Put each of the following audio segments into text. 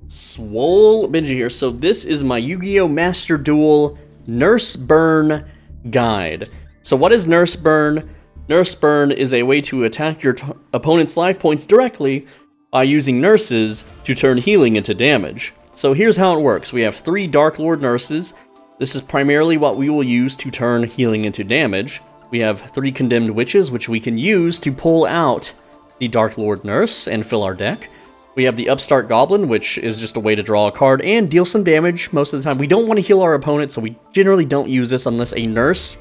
SwoleBenji here. So this is my YuGiOh Master Duel Nurse Burn guide. So what is Nurse Burn? Nurse Burn is a way to attack your opponent's life points directly by using nurses to turn healing into damage. So here's how it works. We have 3 Dark Lord nurses. This is primarily what we will use to turn healing into damage. We have 3 Condemned Witches, which we can use to pull out the Dark Lord nurse and fill our deck. We have the Upstart Goblin, which is just a way to draw a card and deal some damage most of the time. We don't want to heal our opponent, so we generally don't use this unless a nurse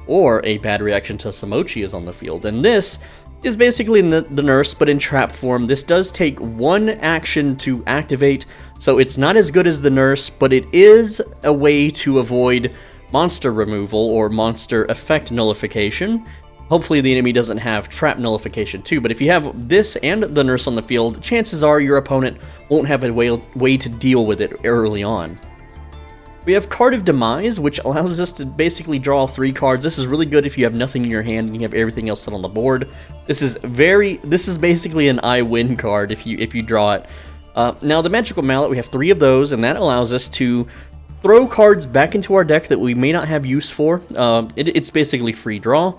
or a bad reaction to Samochi is on the field. And this is basically the nurse, but in trap form. This does take 1 action to activate, so it's not as good as the nurse, but it is a way to avoid monster removal or monster effect nullification. Hopefully the enemy doesn't have trap nullification too, but if you have this and the nurse on the field, chances are your opponent won't have a way to deal with it early on. We have Cardiff Demise, which allows us to basically draw 3 cards. This is really good if you have nothing in your hand and you have everything else set on the board. This is basically an I win card if you draw it. Now the Magical Mallet, we have 3 of those, and that allows us to throw cards back into our deck that we may not have use for. It's basically free draw.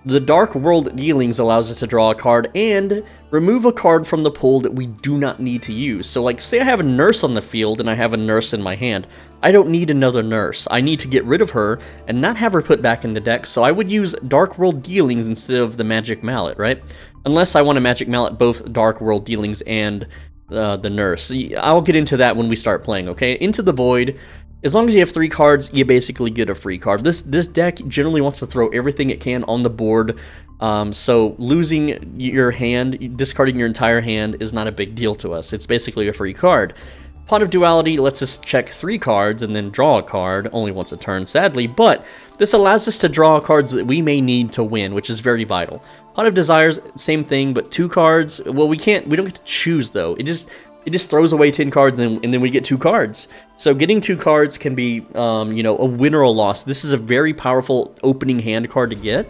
The Dark World Dealings allows us to draw a card and remove a card from the pool that we do not need to use. So like, say I have a nurse on the field and I have a nurse in my hand. I don't need another nurse. I need to get rid of her and not have her put back in the deck, so I would use Dark World Dealings instead of the Magic Mallet, right? Unless I want to Magic Mallet both Dark World Dealings and the nurse. I'll get into that when we start playing, okay? Into the Void. As long as you have 3 cards, you basically get a free card. This deck generally wants to throw everything it can on the board, so losing your hand, discarding your entire hand, is not a big deal to us. It's basically a free card. Pot of Duality lets us check 3 cards and then draw a card, only once a turn, sadly, but this allows us to draw cards that we may need to win, which is very vital. Pot of Desires, same thing, but 2 cards. Well, we don't get to choose, though. It just throws away 10 cards, and then we get 2 cards. So getting 2 cards can be, a win or a loss. This is a very powerful opening hand card to get.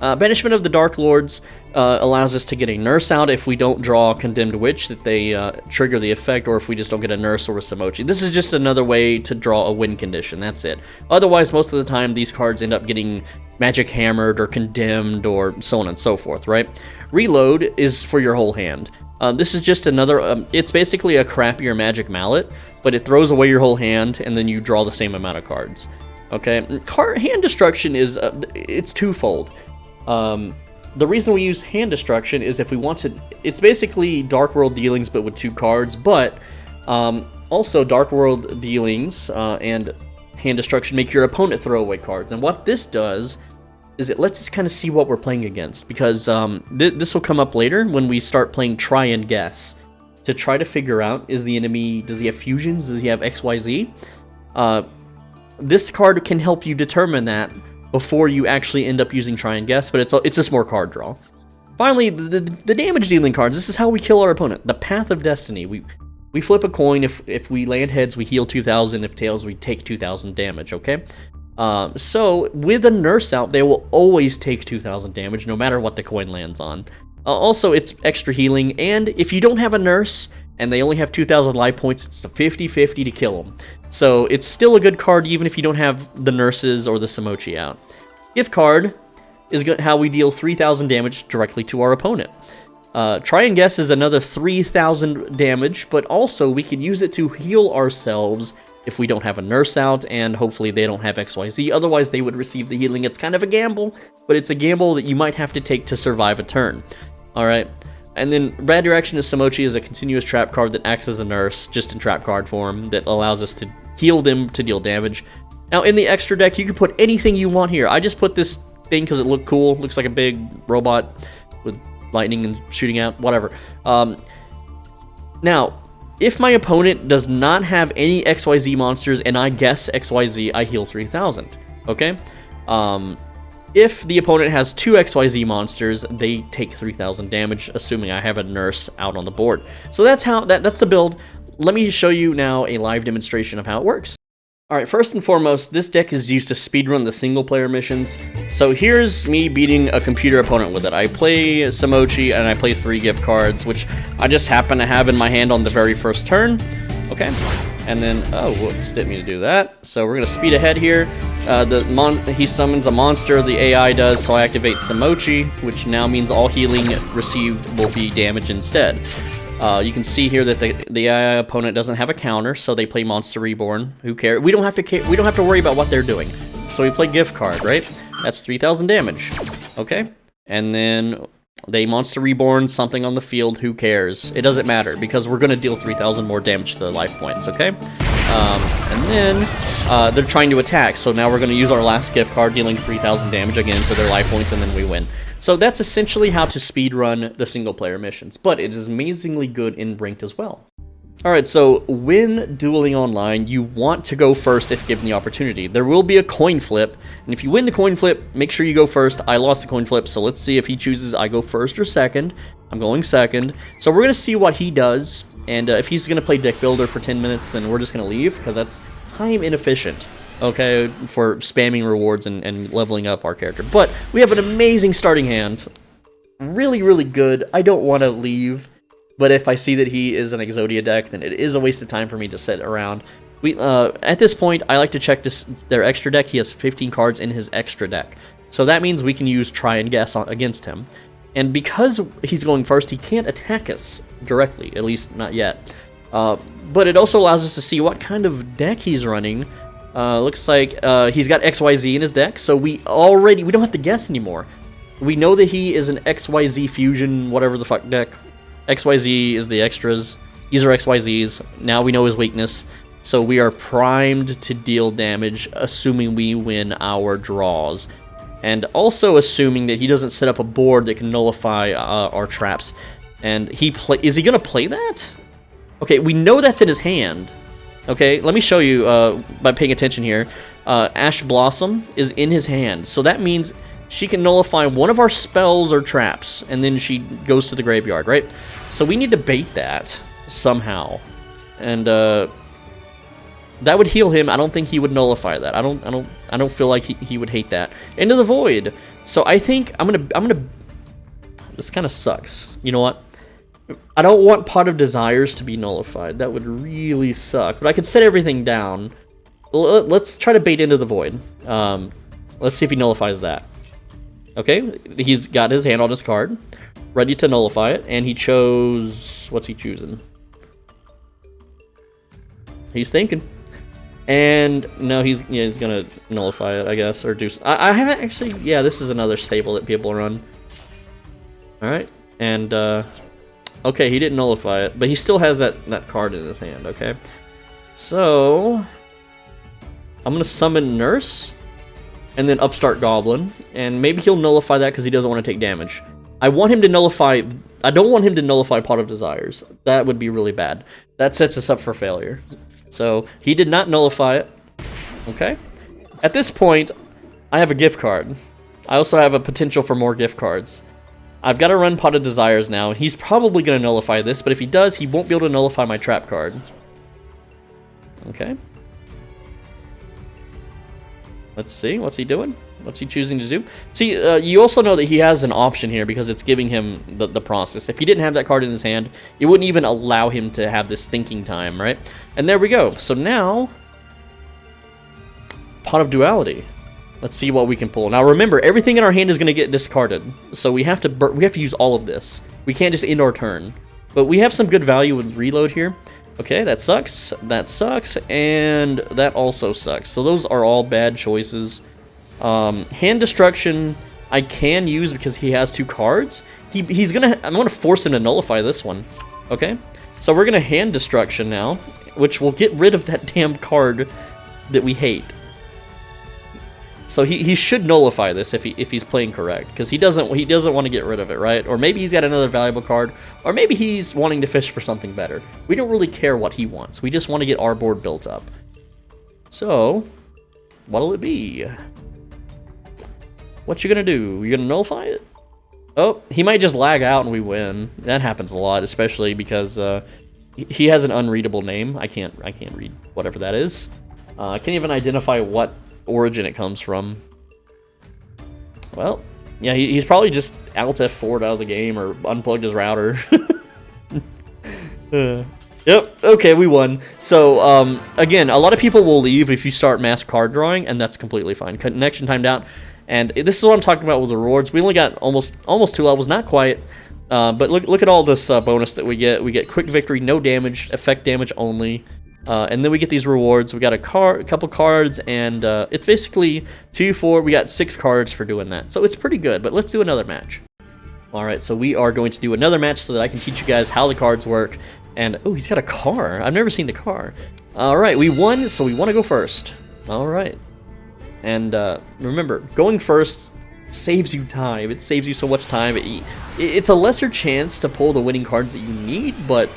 Banishment of the Dark Lords allows us to get a nurse out if we don't draw a Condemned Witch, that they trigger the effect, or if we just don't get a nurse or a Samochi. This is just another way to draw a win condition, that's it. Otherwise, most of the time, these cards end up getting Magic Hammered or Condemned or so on and so forth, right? Reload is for your whole hand. This is just another, it's basically a crappier Magic Mallet, but it throws away your whole hand, and then you draw the same amount of cards. Okay, hand destruction is, it's twofold. The reason we use hand destruction is if we want to, it's basically Dark World Dealings, but with 2 cards, but also Dark World Dealings and hand destruction make your opponent throw away cards, and what this does is it lets us kind of see what we're playing against, because this will come up later when we start playing Try and Guess, to try to figure out, is the enemy, does he have fusions, does he have XYZ? This card can help you determine that before you actually end up using Try and Guess, but it's just more card draw. Finally, the damage dealing cards, this is how we kill our opponent. The Path of Destiny, we flip a coin, if we land heads we heal 2,000, if tails we take 2,000 damage, okay? So, with a nurse out, they will always take 2,000 damage, no matter what the coin lands on. Also, it's extra healing, and if you don't have a nurse, and they only have 2,000 life points, it's a 50-50 to kill them. So, it's still a good card, even if you don't have the nurses or the Samochi out. Gift card is how we deal 3,000 damage directly to our opponent. Try and Guess is another 3,000 damage, but also we can use it to heal ourselves if we don't have a nurse out, and hopefully they don't have XYZ, otherwise they would receive the healing. It's kind of a gamble, but it's a gamble that you might have to take to survive a turn. Alright, and then Bad Direction to Samochi is a continuous trap card that acts as a nurse, just in trap card form, that allows us to heal them to deal damage. Now in the extra deck, you can put anything you want here. I just put this thing because it looked cool, looks like a big robot with lightning and shooting out, whatever. Now, if my opponent does not have any XYZ monsters and I guess XYZ, I heal 3,000, okay? If the opponent has 2 XYZ monsters, they take 3,000 damage, assuming I have a nurse out on the board. So that's the build. Let me show you now a live demonstration of how it works. Alright, first and foremost, this deck is used to speedrun the single-player missions. So here's me beating a computer opponent with it. I play Samochi, and I play 3 gift cards, which I just happen to have in my hand on the very first turn. Okay, and then, oh, whoops, didn't mean to do that. So we're gonna speed ahead here. He summons a monster, the AI does, so I activate Samochi, which now means all healing received will be damage instead. You can see here that the AI opponent doesn't have a counter, so they play Monster Reborn. Who cares? We don't have to worry about what they're doing. So we play Gift Card, right? That's 3,000 damage. Okay, and then they Monster Reborn something on the field. Who cares? It doesn't matter because we're gonna deal 3,000 more damage to their life points. Okay, and then they're trying to attack. So now we're gonna use our last gift card, dealing 3,000 damage again to their life points, and then we win. So that's essentially how to speedrun the single-player missions. But it is amazingly good in ranked as well. Alright, so when dueling online, you want to go first if given the opportunity. There will be a coin flip, and if you win the coin flip, make sure you go first. I lost the coin flip, so let's see if he chooses I go first or second. I'm going second. So we're going to see what he does, and if he's going to play deck builder for 10 minutes, then we're just going to leave, because that's time inefficient, okay, for spamming rewards and leveling up our character. But we have an amazing starting hand. Really, really good. I don't want to leave. But if I see that he is an Exodia deck, then it is a waste of time for me to sit around. At this point, I like to check their extra deck. He has 15 cards in his extra deck. So that means we can use Try and Guess against him. And because he's going first, he can't attack us directly, at least not yet. But it also allows us to see what kind of deck he's running. Looks like he's got XYZ in his deck, so we don't have to guess anymore. We know that he is an XYZ fusion, whatever the fuck deck. XYZ is the extras. These are XYZs. Now we know his weakness. So we are primed to deal damage, assuming we win our draws. And also assuming that he doesn't set up a board that can nullify our traps. And is he going to play that? Okay, we know that's in his hand. Okay, let me show you by paying attention here. Ash Blossom is in his hand. So that means she can nullify one of our spells or traps, and then she goes to the graveyard, right? So we need to bait that somehow, and that would heal him. I don't think he would nullify that. I don't feel like he would hate that. Into the Void. So I think I'm gonna. This kind of sucks. You know what? I don't want Pot of Desires to be nullified. That would really suck. But I could set everything down. Let's try to bait Into the Void. Let's see if he nullifies that. Okay, he's got his hand on his card, ready to nullify it, and he chose... What's he choosing? He's thinking. And no, he's gonna nullify it, I guess, or do... I haven't actually... Yeah, this is another staple that people run. Alright, and okay, he didn't nullify it, but he still has that card in his hand, okay? So... I'm gonna summon Nurse, and then Upstart Goblin, and maybe he'll nullify that because he doesn't want to take damage. I want him to nullify... I don't want him to nullify Pot of Desires. That would be really bad. That sets us up for failure. So, he did not nullify it. Okay? At this point, I have a gift card. I also have a potential for more gift cards. I've got to run Pot of Desires now, and he's probably going to nullify this, but if he does, he won't be able to nullify my trap card. Okay. Let's see, what's he doing? What's he choosing to do? See, you also know that he has an option here because it's giving him the process. If he didn't have that card in his hand, it wouldn't even allow him to have this thinking time, right? And there we go. So now, Pot of Duality. Let's see what we can pull. Now remember, everything in our hand is going to get discarded, so we have to use all of this. We can't just end our turn. But we have some good value with reload here. Okay, that sucks, and that also sucks. So those are all bad choices. Hand Destruction I can use because he has 2 cards. I'm gonna force him to nullify this one. Okay, so we're gonna Hand Destruction now, which will get rid of that damn card that we hate. So he should nullify this if he's playing correct, because he doesn't want to get rid of it, right? Or maybe he's got another valuable card, or maybe he's wanting to fish for something better. We don't really care what he wants. We just want to get our board built up. So, what'll it be? What you gonna do? You gonna nullify it? Oh, he might just lag out and we win. That happens a lot, especially because he has an unreadable name. I can't read whatever that is. I can't even identify what origin it comes from. Well, yeah, he's probably just Alt F4'd out of the game or unplugged his router. Yep, okay, we won. So, again, a lot of people will leave if you start mass card drawing, and that's completely fine. Connection timed out, and this is what I'm talking about with the rewards. We only got almost 2 levels, not quite, but look at all this bonus that we get. We get quick victory, no damage, effect damage only, and then we get these rewards. We got a couple cards, and it's basically 2, 4, we got 6 cards for doing that. So it's pretty good, but let's do another match. Alright, so we are going to do another match so that I can teach you guys how the cards work. And, oh, he's got a car. I've never seen the car. Alright, we won, so we want to go first. Alright. And, remember, going first saves you time. It saves you so much time. It's a lesser chance to pull the winning cards that you need, but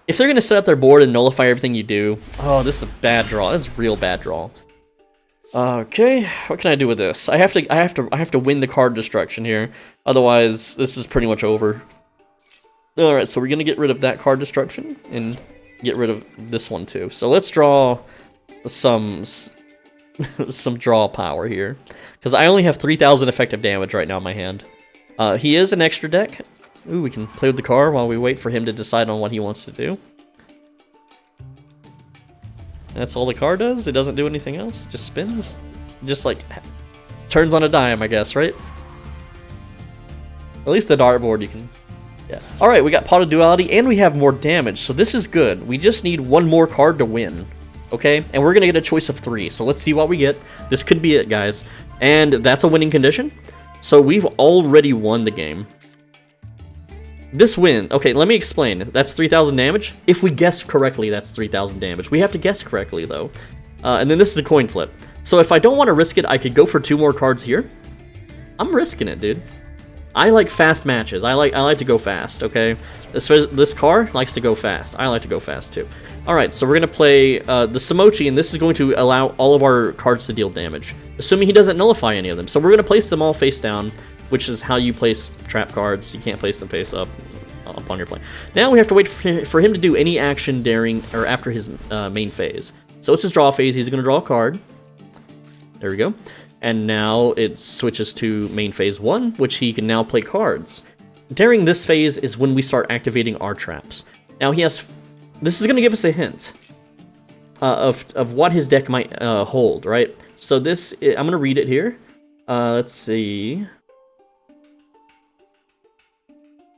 if they're going to set up their board and nullify everything you do... Oh, this is a bad draw. This is a real bad draw. Okay, what can I do with this? I have to win the card destruction here. Otherwise, this is pretty much over. Alright, so we're going to get rid of that card destruction and get rid of this one too. So let's draw some draw power here. Because I only have 3,000 effective damage right now in my hand. He is an extra deck. Ooh, we can play with the car while we wait for him to decide on what he wants to do. That's all the car does? It doesn't do anything else? It just spins? Just like turns on a dime, I guess, right? At least the dartboard you can... Yeah. Alright, we got Pot of Duality, and we have more damage, so this is good. We just need one more card to win, okay? And we're going to get a choice of 3, so let's see what we get. This could be it, guys. And that's a winning condition. So we've already won the game. This win... Okay, let me explain. That's 3,000 damage. If we guess correctly, that's 3,000 damage. We have to guess correctly, though. And then this is a coin flip. So if I don't want to risk it, I could go for 2 more cards here. I'm risking it, dude. I like fast matches. I like to go fast, okay? This car likes to go fast. I like to go fast, too. Alright, so we're going to play the Samochi, and this is going to allow all of our cards to deal damage. Assuming he doesn't nullify any of them. So we're going to place them all face down, which is how you place trap cards. You can't place them face up on your plane. Now we have to wait for him to do any action during or after his main phase. So it's his draw phase. He's going to draw a card. There we go. And now it switches to main phase 1, which he can now play cards. During this phase is when we start activating our traps. Now he has... This is going to give us a hint of what his deck might hold, right? So this... I'm going to read it here. Let's see...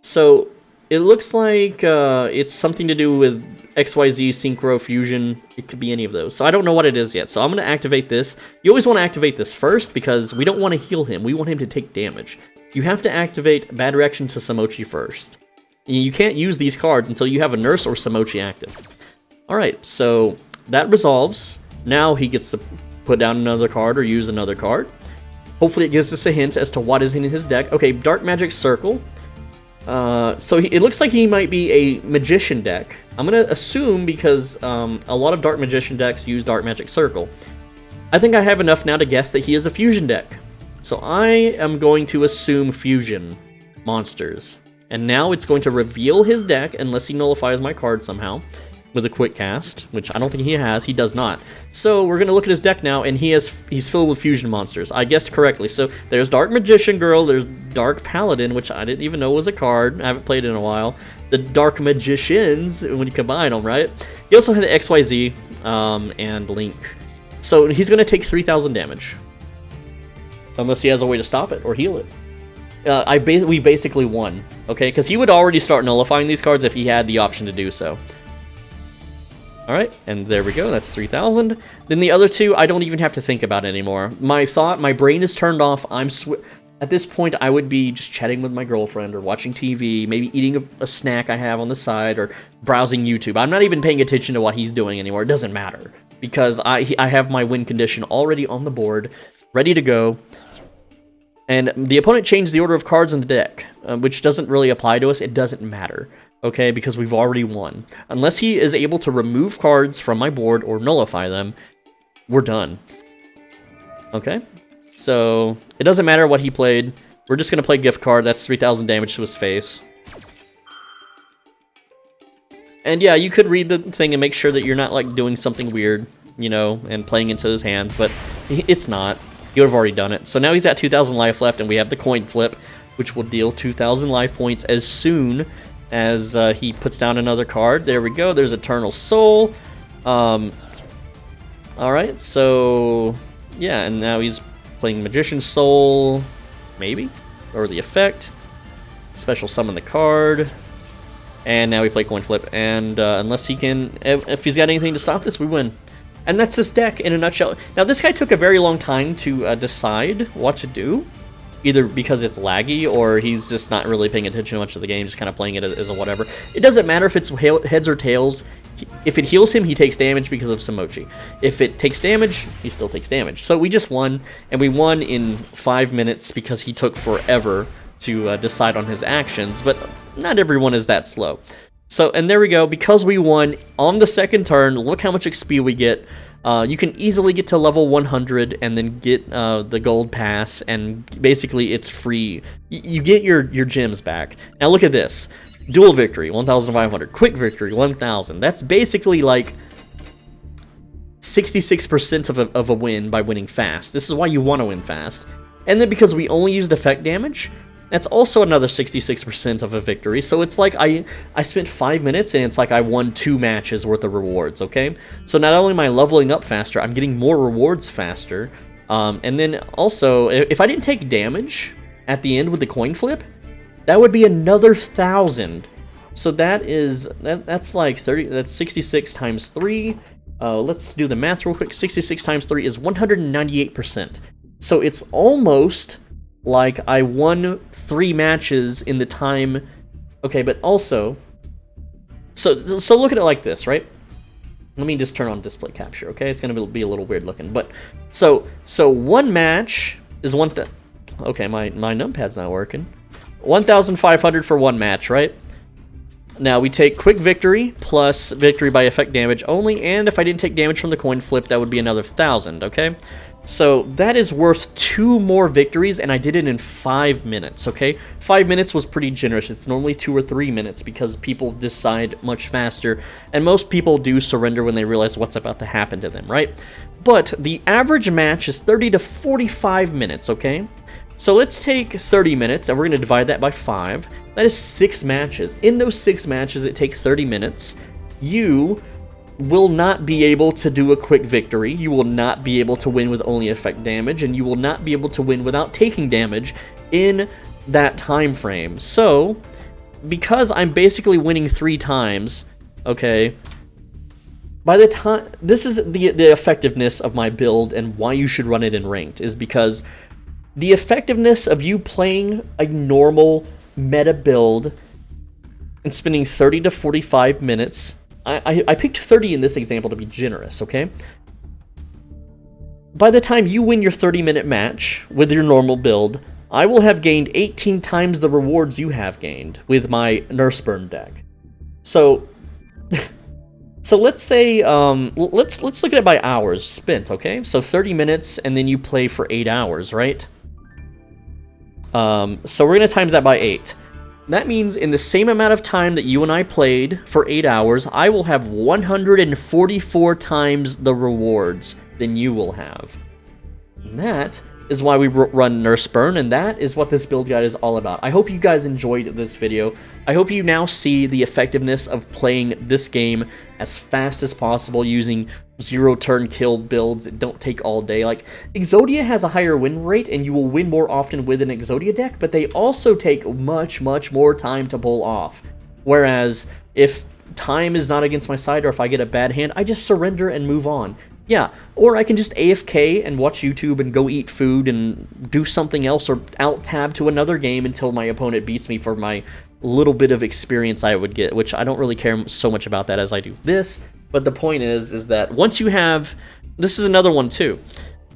So, it looks like it's something to do with XYZ, Synchro, Fusion. It could be any of those. So I don't know what it is yet. So I'm going to activate this. You always want to activate this first because we don't want to heal him. We want him to take damage. You have to activate Bad Reaction to Samochi first. You can't use these cards until you have a Nurse or Samochi active. Alright, so that resolves. Now he gets to put down another card or use another card. Hopefully it gives us a hint as to what is in his deck. Okay, Dark Magic Circle. So it looks like he might be a Magician deck. I'm going to assume because a lot of Dark Magician decks use Dark Magic Circle. I think I have enough now to guess that he is a Fusion deck. So I am going to assume Fusion monsters. And now it's going to reveal his deck unless he nullifies my card somehow with a quick cast, which I don't think he has. He does not. So we're going to look at his deck now, and he's filled with fusion monsters. I guessed correctly. So there's Dark Magician Girl, there's Dark Paladin, which I didn't even know was a card. I haven't played it in a while. The Dark Magicians, when you combine them, right? He also had XYZ and Link. So he's going to take 3,000 damage. Unless he has a way to stop it or heal it. We basically won, okay? Because he would already start nullifying these cards if he had the option to do so. Alright, and there we go, that's 3,000. Then the other two, I don't even have to think about it anymore. My brain is turned off. At this point, I would be just chatting with my girlfriend or watching TV, maybe eating a snack I have on the side or browsing YouTube. I'm not even paying attention to what he's doing anymore. It doesn't matter because I have my win condition already on the board, ready to go. And the opponent changed the order of cards in the deck, which doesn't really apply to us. It doesn't matter, okay, because we've already won. Unless he is able to remove cards from my board or nullify them, we're done. Okay, so it doesn't matter what he played. We're just going to play gift card. That's 3,000 damage to his face. And yeah, you could read the thing and make sure that you're not like doing something weird, you know, and playing into his hands, but it's not. You would have already done it. So now he's at 2,000 life left, and we have the coin flip, which will deal 2,000 life points as soon as he puts down another card. There we go. There's Eternal Soul. Alright, so yeah, and now he's playing Magician's Soul, maybe? Or the effect. Special summon the card. And now we play Coin Flip. And unless he can, if he's got anything to stop this, we win. And that's this deck in a nutshell. Now, this guy took a very long time to decide what to do. Either because it's laggy, or he's just not really paying attention much to the game, just kind of playing it as a whatever. It doesn't matter if it's heads or tails. If it heals him, he takes damage because of Samochi. If it takes damage, he still takes damage. So we just won, and we won in 5 minutes because he took forever to decide on his actions, but not everyone is that slow. So, and there we go. Because we won on the second turn, look how much XP we get. You can easily get to level 100 and then get the gold pass, and basically it's free. You get your gems back. Now look at this. Dual victory, 1,500. Quick victory, 1,000. That's basically like 66% of a win by winning fast. This is why you want to win fast. And then because we only used effect damage, that's also another 66% of a victory. So it's like I spent 5 minutes and it's like I won 2 matches worth of rewards, okay? So not only am I leveling up faster, I'm getting more rewards faster. And then also, if I didn't take damage at the end with the coin flip, that would be another 1,000. So that's like 30, that's 66 times 3. Let's do the math real quick. 66 times 3 is 198%. So it's almost like I won 3 matches in the time. Okay, but also, so look at it like this, right? Let me just turn on display capture, okay? It's gonna be a little weird looking, but so 1 match is okay, my numpad's not working. 1,500 for 1 match, right? Now we take quick victory plus victory by effect damage only, and if I didn't take damage from the coin flip, that would be another 1,000, okay? So that is worth 2 more victories, and I did it in 5 minutes, okay? 5 minutes was pretty generous. It's normally 2 or 3 minutes because people decide much faster, and most people do surrender when they realize what's about to happen to them, right? But the average match is 30 to 45 minutes, okay? So let's take 30 minutes, and we're going to divide that by 5. That is 6 matches. In those 6 matches that take 30 minutes, you will not be able to do a quick victory. You will not be able to win with only effect damage, and you will not be able to win without taking damage in that time frame. So, because I'm basically winning 3 times, okay, by the time, this is the effectiveness of my build and why you should run it in ranked, is because the effectiveness of you playing a normal meta build and spending 30 to 45 minutes, I picked 30 in this example to be generous, okay? By the time you win your 30-minute match with your normal build, I will have gained 18 times the rewards you have gained with my Nurse Burn deck. So, so let's say, let's look at it by hours spent, okay? So 30 minutes, and then you play for 8 hours, right? So we're going to times that by 8. That means in the same amount of time that you and I played for 8 hours, I will have 144 times the rewards than you will have. And that is why we run Nurse Burn, and that is what this build guide is all about. I hope you guys enjoyed this video. I hope you now see the effectiveness of playing this game as fast as possible using 0-turn kill builds that don't take all day. Like, Exodia has a higher win rate, and you will win more often with an Exodia deck, but they also take much, much more time to pull off. Whereas, if time is not against my side, or if I get a bad hand, I just surrender and move on. Yeah, or I can just AFK and watch YouTube and go eat food and do something else, or alt-tab to another game until my opponent beats me for my little bit of experience I would get, which I don't really care so much about that as I do this. But the point is that once you have, this is another one too,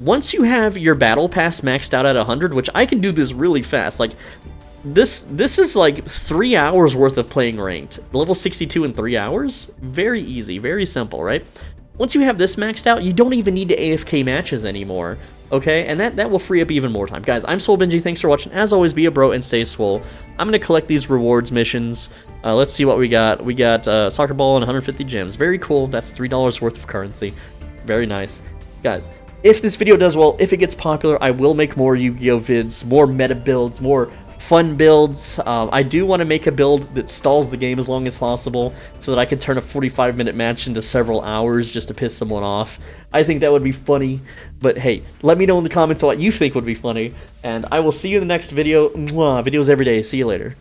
once you have your battle pass maxed out at 100, which I can do this really fast, like this is like 3 hours worth of playing ranked. Level 62 in 3 hours? Very easy, very simple, right? Once you have this maxed out, you don't even need to AFK matches anymore, okay? And that will free up even more time. Guys, I'm SwoleBenji, thanks for watching. As always, be a bro and stay swole. I'm going to collect these rewards missions. Let's see what we got. We got soccer ball and 150 gems. Very cool. That's $3 worth of currency. Very nice. Guys, if this video does well, if it gets popular, I will make more Yu-Gi-Oh vids, more meta builds, more fun builds. I do want to make a build that stalls the game as long as possible so that I can turn a 45-minute match into several hours just to piss someone off. I think that would be funny, but hey, let me know in the comments what you think would be funny, and I will see you in the next video. Mwah, videos every day. See you later.